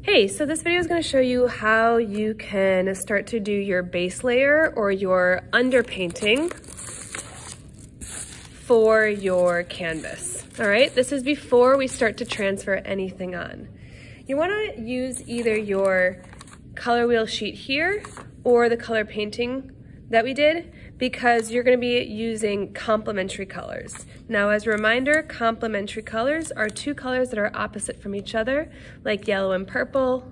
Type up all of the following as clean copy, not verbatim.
Hey, so this video is going to show you how you can start to do your base layer or your underpainting for your canvas. All right, this is before we start to transfer anything on. You want to use either your color wheel sheet here or the color painting that we did, because you're going to be using complementary colors. Now, as a reminder, complementary colors are two colors that are opposite from each other, like yellow and purple,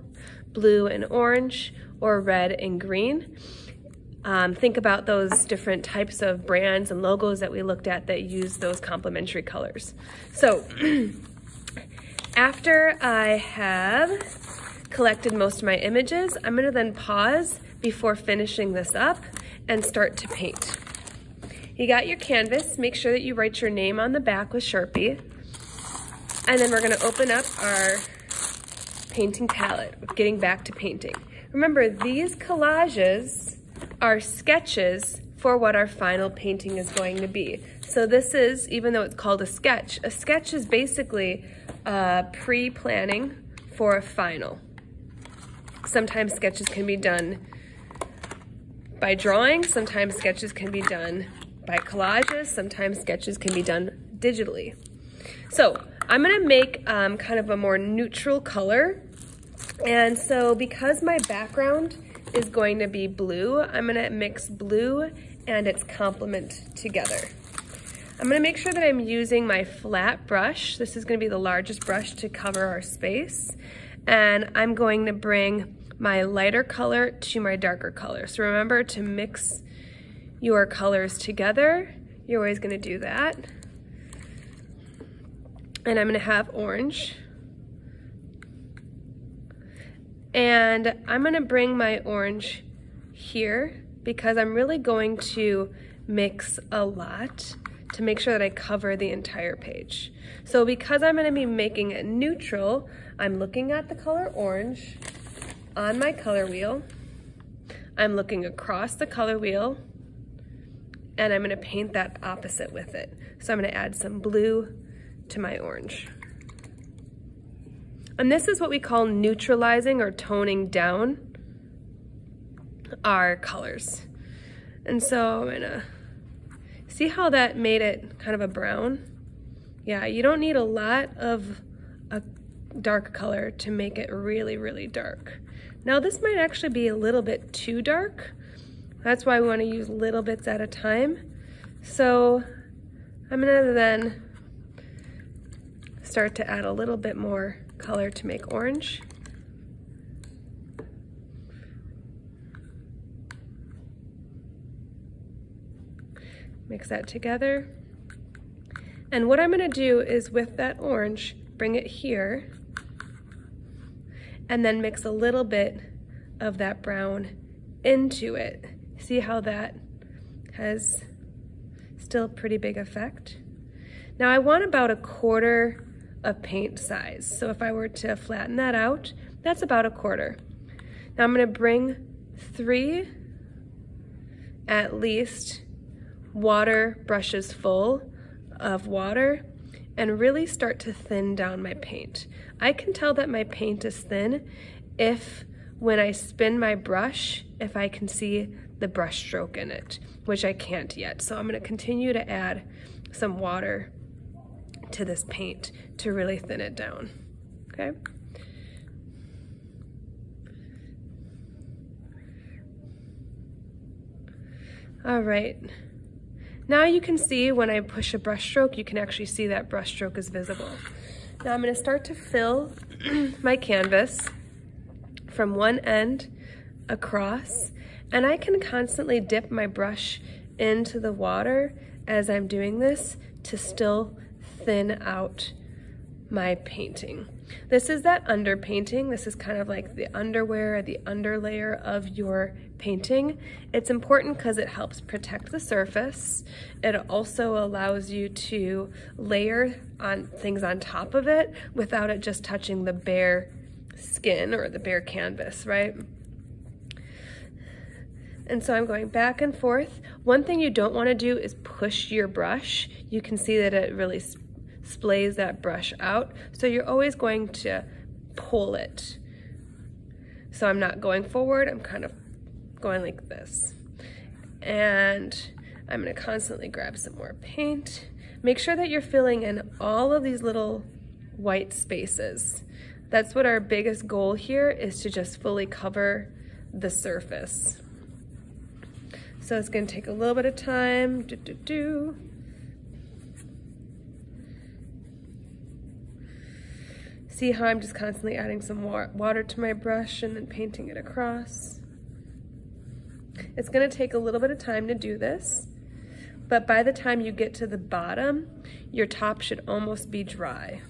blue and orange, or red and green. Think about those different types of brands and logos that we looked at that use those complementary colors. So after I have collected most of my images, I'm going to then pause before finishing this up and start to paint. You got your canvas, make sure that you write your name on the back with Sharpie. And then we're gonna open up our painting palette, getting back to painting. Remember, these collages are sketches for what our final painting is going to be. So this is, even though it's called a sketch is basically pre-planning for a final. Sometimes sketches can be done by drawing, sometimes sketches can be done by collages, sometimes sketches can be done digitally. So I'm gonna make kind of a more neutral color. And so because my background is going to be blue, I'm gonna mix blue and its complement together. I'm gonna make sure that I'm using my flat brush. This is gonna be the largest brush to cover our space. And I'm going to bring my lighter color to my darker color. So remember to mix your colors together. You're always gonna do that. And I'm gonna have orange. And I'm gonna bring my orange here because I'm really going to mix a lot to make sure that I cover the entire page. So because I'm gonna be making it neutral, I'm looking at the color orange on my color wheel. I'm looking across the color wheel and I'm gonna paint that opposite with it. So I'm gonna add some blue to my orange. And this is what we call neutralizing or toning down our colors. And so I'm gonna see how that made it kind of a brown. Yeah, you don't need a lot of a dark color to make it really, really dark. Now this might actually be a little bit too dark. That's why we want to use little bits at a time. So I'm gonna then start to add a little bit more color to make orange. Mix that together. And what I'm gonna do is with that orange, bring it here, and then mix a little bit of that brown into it. See how that has still pretty big effect? Now I want about 1/4 of paint size. So if I were to flatten that out, that's about 1/4. Now I'm gonna bring 3 at least water brushes full of water and really start to thin down my paint. I can tell that my paint is thin if when I spin my brush, if I can see the brush stroke in it, which I can't yet. So I'm gonna continue to add some water to this paint to really thin it down, okay? All right. Now you can see when I push a brush stroke, you can actually see that brush stroke is visible. Now I'm gonna start to fill my canvas from one end across, and I can constantly dip my brush into the water as I'm doing this to still thin out my painting. This is that underpainting. This is kind of like the underwear, the underlayer of your painting. It's important because it helps protect the surface. It also allows you to layer on things on top of it without it just touching the bare skin or the bare canvas, right? And so I'm going back and forth. One thing you don't want to do is push your brush. You can see that it really splays that brush out. So you're always going to pull it So I'm not going forward, I'm kind of going like this. And I'm gonna constantly grab some more paint. Make sure that you're filling in all of these little white spaces. That's what our biggest goal here is, to just fully cover the surface. So it's gonna take a little bit of time. See how I'm just constantly adding some water to my brush and then painting it across. It's gonna take a little bit of time to do this, but by the time you get to the bottom, your top should almost be dry.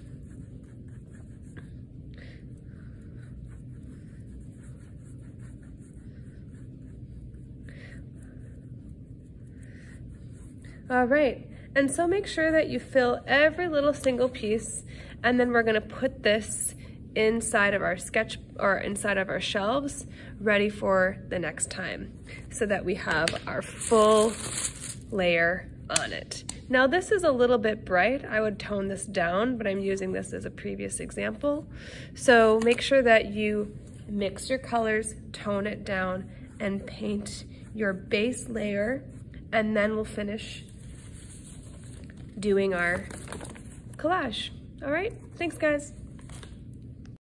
All right, and so make sure that you fill every little single piece, and then we're gonna put this inside of our sketch or inside of our shelves, ready for the next time, so that we have our full layer on it. Now this is a little bit bright. I would tone this down, but I'm using this as a previous example. So make sure that you mix your colors, tone it down, and paint your base layer, and then we'll finish doing our collage. All right, thanks guys.